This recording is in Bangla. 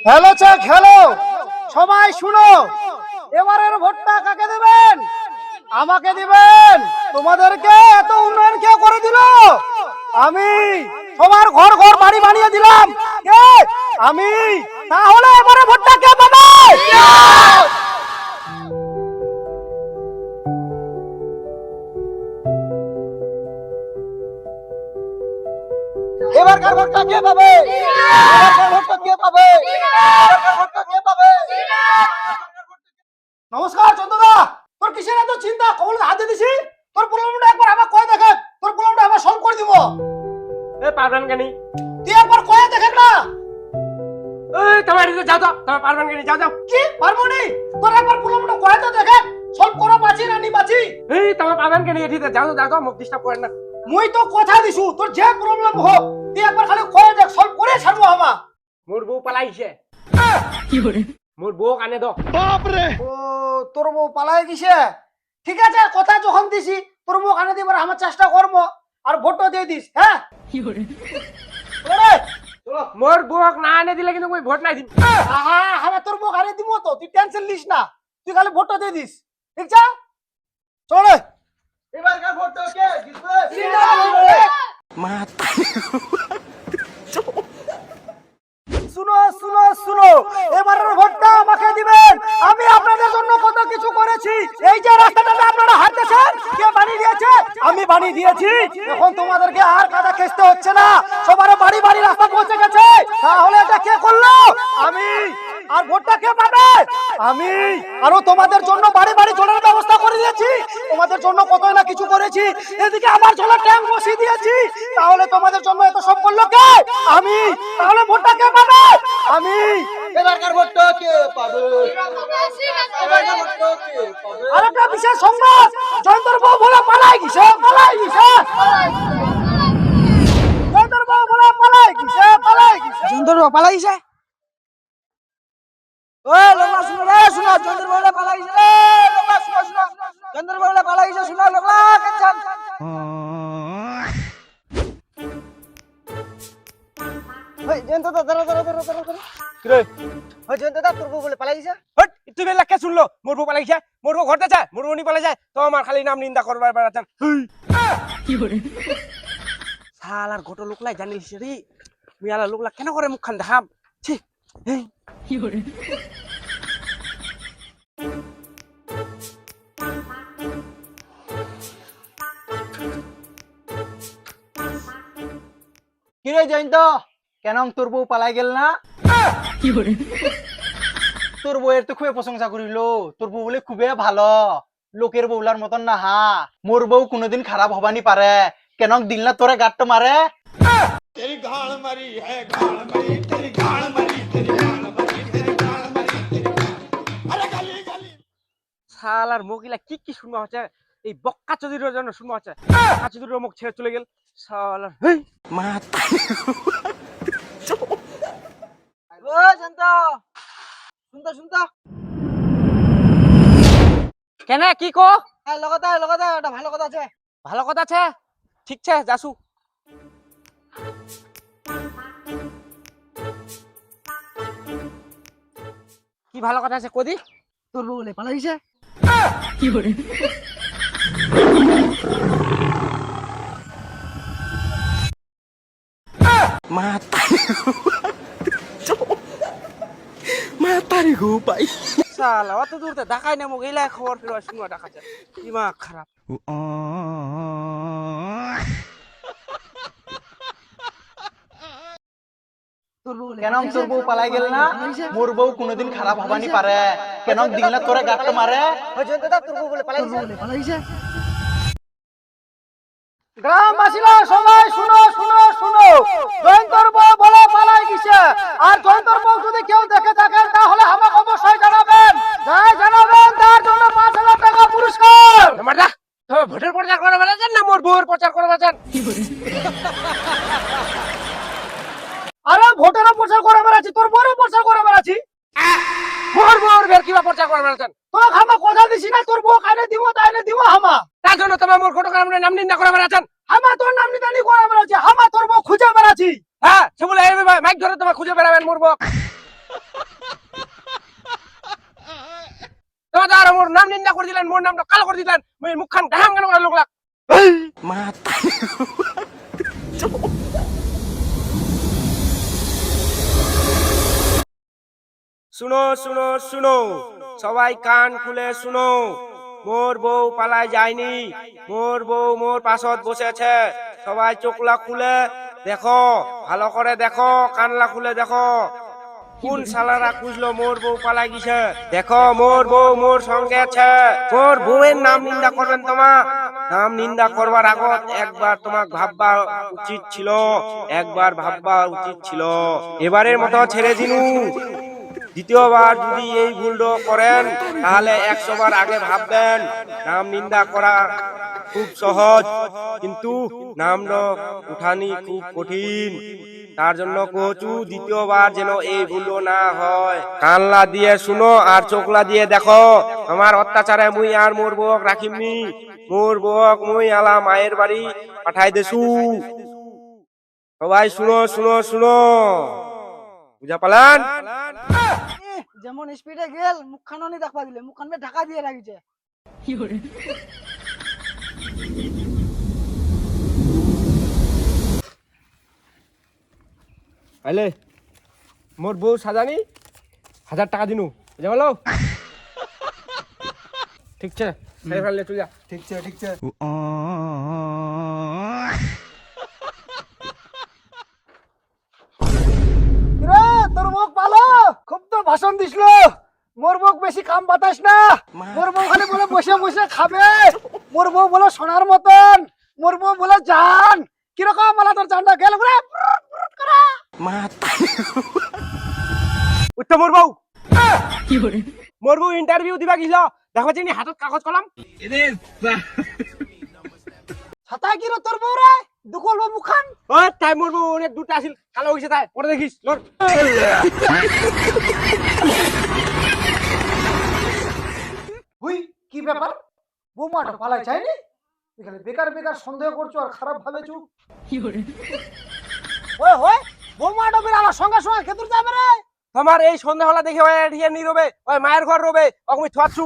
খেলোছে খেলো, সবাই শুনো। এবারের ভোটটা কাকে দেবেন? আমাকে দিবেন। তোমাদেরকে এত উন্নয়ন কে করে দিল? আমি। সবার ঘর ঘর বাড়ি বানিয়ে দিলাম কে? আমি। তাহলে এবারে ভোটটা কে পাবে? এবারকার ভোটটা কে পাবে? এবারকার ভোটটা কে পাবে? এবারকার ভোটটা কে পাবে? নমস্কার চন্দ্রদা। তোর কিসের এত চিন্তা? কবল হাতে দিছি। তোর প্রবলেমটা একবার আমার কয়ে দেখে। তোর প্রবলেমটা আমার সলভ করে দিব। এ পারবেন কেনি? তুই একবার কয়ে দেখে না। এই তোমার এদিকে যাও তো, তুমি পারবেন কেনি? যাও যাও। কি পারবো নি? তোর একবার প্রবলেমটা কয়ে তো দেখে। সলভ করা বাঁচি না নি বাঁচি? এই তুমি পারবেন কেনি? এদিকে যাও যাও যাও, মুখ ডিস্টার্ব করেন না। মুই তো কথা দিছু, তোর যে প্রবলেম হোক তুই একবার খালি কয়ে দেখ, সলভ করে ছাড়বো আমা। মোর বউ পালাইছে। কি করে? মোর বউ কানে দাও। ও, তোর বউ পালায় গেছে। ঠিক আছে, কথা যখন দিছি তোর বউ কানে দিবার আমার চেষ্টা করবো। আর ভোটও দিয়ে দিস, হ্যাঁ? কি করে? চলো রে। চলো। মোর বউ না আনে দিলে কিন্তু মই ভোট নাই দিম। আহা, আমি তোর বউ কানে দিব তো, তুই টেনশন লিস না। তুই খালি ভোটটা দিয়ে দিস, ঠিক আছে? চলো রে। এবারকার ভোটটা কে জিতবে? মাথা। শুনো শুনো শুনো, এবারের ভোটটা আমাকে দিবেন। আমি আপনাদের জন্য কত কিছু করেছি। এই যে রাস্তাটা আপনারা হাঁটতেছেন, কে বানিয়ে দিয়েছে? আমি বানিয়ে দিয়েছি। এখন তোমাদেরকে আর কাদা খেতে হচ্ছে না, সবার বাড়ি বাড়ি রাস্তা পৌঁছে গেছে। তাহলে এটা কে করলো? আমি। আর ভোটটা কে পাবে? আমি। আরো তোমাদের জন্য বাড়ি বাড়ি জলের ব্যবস্থা করে দিয়েছি। তোমাদের জন্য কতই না কিছু করেছি। এদিকে আমার জলের ট্যাঙ্ক বসিয়ে দিয়েছি। তাহলে তোমাদের জন্য এত সব করলো কে? আমি। তাহলে ভোটটা কে পাবে? আমি। এবারকার ভোটটা কে পাবে? এবারকার ভোটটা কে পাবে? আরেকটা বিশেষ সংবাদ, জয়ন্তর বউ বলে পালাই গেছে, পালাই গেছে। জয়ন্তর বউ বলে পালাই গেছে, পালাই গেছে। জয়ন্তর বউ পালাই গেছে? ওই লোকলা শুনো রে, শুনো, জয়ন্তর বউ পালাই গেছে রে, লোকলা শুনো, শুনো, জয়ন্তর বউ পালাই গেছে, শুনো লোকলা, কেন? ওই জয়ন্ত দা, দাঁড়া দাঁড়া দাঁড়া দাঁড়া দাঁড়া। কি রে? ওই জয়ন্ত দা, তোর বউ বলে পালাই গেছে? হট, তুই বেলা কে শুনলো? মোর বউ পালাইছে, মোর বউ ঘরতে যায়, মোর বউ নি পালাই যায়, তো আমার খালি নাম নিন্দা করবার বেড়াচ্ছেন। কি করে? শালার গোটো লোকলাই জানিস রে, মিয়ালা লোকলা কেন করে মুখখান দেখাম? ছি, এই কি করে? কি রে জয়ন্ত, কেন তোর বউ পালাই গেল না? কি করে? তোর বউয়ের তো খুবই প্রশংসা করিল, তোর বউ বলে খুবই ভালো, লোকের বউলার মতন না। হা, মোর বউ কোনোদিন খারাপ হবানি পারে। কেন দিল না তোরে গাট্ট মারে? तेरी गाल मरी है, गाल मरी, तेरी गाल मरी, तेरी गाल मरी, तेरी गाल मरी, तेरी गाल। अरे गली गली। শালার মুখিলা কি কি শুনবা হচ্ছে? এই বক্কা চৌধুরীর জন্য শুনবা হচ্ছে। বক্কা চৌধুরীর মুখ ছেড়ে চলে গেল। শালার হেই মাথা। ও জয়ন্ত, শুনতো শুনতো, কেন কি কো? লগতে একটা ভালো কথা আছে। ভালো কথা আছে, ঠিক আছে যাসু। কি ভালো কথা আছে কদি? তোর বউ বলে পালাই গেছে? কি করে? মাথা মাথারি গো পাই। শালা অত দূর তো দেখাই না, মুখ এলা খবর ফিরবা শুনবা দেখাচ্ছে। দিমাগ খারাপ। কেন তোর বউ পালাই গেল না? মোর বউ কোনোদিন খারাপ হবানি পারে। কেন দিল না তোরে গাট্ট মারে? ওই জয়ন্ত দা, তোর বউ বলে পালাই গেছে? গ্রামবাসীরা সবাই শুনো শুনো শুনো, জয়ন্তর বউ বলে পালাই গেছে। আর জয়ন্তর বউ যদি কেউ দেখে থাকেন তাহলে আমাকে অবশ্যই জানাবেন। যাই জানাবেন তার জন্য 5,000 টাকা পুরস্কার। মারদা, তো ভোটের প্রচার করে বেড়াচ্ছেন না মোর বউয়ের প্রচার করে বেড়াচ্ছেন? আরে ভোটেরও প্রচার করে বেড়াচ্ছি, তোর বউরও প্রচার করে বেড়াচ্ছি। মোর বউয়ের বের কিবা প্রচার করে বেড়াচ্ছেন? তোর হামা কথা দিছি না, তোর বউ কাইনে দিব তাইনে দিব হামা। তার জন্য তোমার মোর গোটো কারণে নাম নিন্দা করে বেড়াচ্ছেন? হামা তোর নাম নিদানি করে বেড়াচ্ছি, হামা তোর বউ খুঁজে বেড়াচ্ছি। হ্যাঁ, সে বলে মাইক ধরে তোমার খুঁজে বেড়াবেন মোর বউ। তোমার মোর নাম নিন্দা করে দিলেন, মোর নামটা কালো করে দিলেন, মুখখান গাহাম কেন করে লোকলা মাথা। শুনো শুনো শুনো, সবাই কান খুলে শুনো। মোর বউ পালায় যায়নি, মোর বউ মোর পাশত বসেছে। সবাই চোখলা খুলে দেখো, ভালো করে দেখো, কানলা খুলে দেখো। কোন শালারা খুঁজলো মোর বউ পালাই গেছে? দেখো মোর বউ মোর সঙ্গে আছে। মোর বউয়ের নাম নিন্দা করবেন তোমার? নাম নিন্দা করবার আগত একবার তোমাক ভাববা উচিত ছিল, একবার ভাববা উচিত ছিল। এবারের মতো ছেড়ে দিনু। দ্বিতীয়বার যদি এই ভুলটা করেন তাহলে 100 বার আগে ভাববেন। নাম নিন্দা করা খুব সহজ, কিন্তু নামটা উঠানি খুব কঠিন। তার জন্য কচু দ্বিতীয়বার যেন এই ভুলও না হয়। কানলা দিয়ে শুনো আর চোখলা দিয়ে দেখো। আমার অত্যাচারে মুই আর মোর বউক রাখিমনি। মোর বউক মুই আলা মায়ের বাড়ি পাঠাই দেছু। সবাই শুনো শুনো শুনো, বুঝা পালান? যেমন স্পিডে গেল মুখখানো নি দেখবা দিলে, মুখখান ঢাকা দিয়ে রাখিছে। আইলে মোর বউ সাজানি 1000 টাকা দিনু, বুঝা পালো? ঠিক আছে, খাই ফেললে তুই যা। ঠিক আছে ঠিক আছে। রে তোর মুখ ভালো, খুব তো ভাষণ দিছিল। মোর মুখ বেশি কাম বাতাস না। মোর বউ খালি বলে বসে বসে খাবে। মোর বউ বলে সোনার মতন। মোর বউ বলে জান। কিরকম বলা তোর জানটা গেল ঘুরে উঠতে মোর বউ মোর বউ ইন্টারভিউ দিবা গেছিল, দেখো চিনি হাতত কাগজ কলম। ছাতায় কি রে তোর বউ রে? দুকল বউ মুখান। ও তাই মোর বউ অনেক দুটা আছিল, কালো হইছে তাই, পরে দেখিস লর। হুই কি ব্যাপার? বৌমাটা পালাই চাইনি? এখানে বেকার বেকার সন্দেহ করছো আর খারাপ ভাবেছো। ওই হয় বৌমাটা বেরালা সঙ্গে সঙ্গে খেতুর যাবে রে। তোমার এই সন্ধ্যা হলা দেখে ওই এডিয়ে নি রবে, ওই মায়ের ঘর রবে, ওকে আমি থাকছু।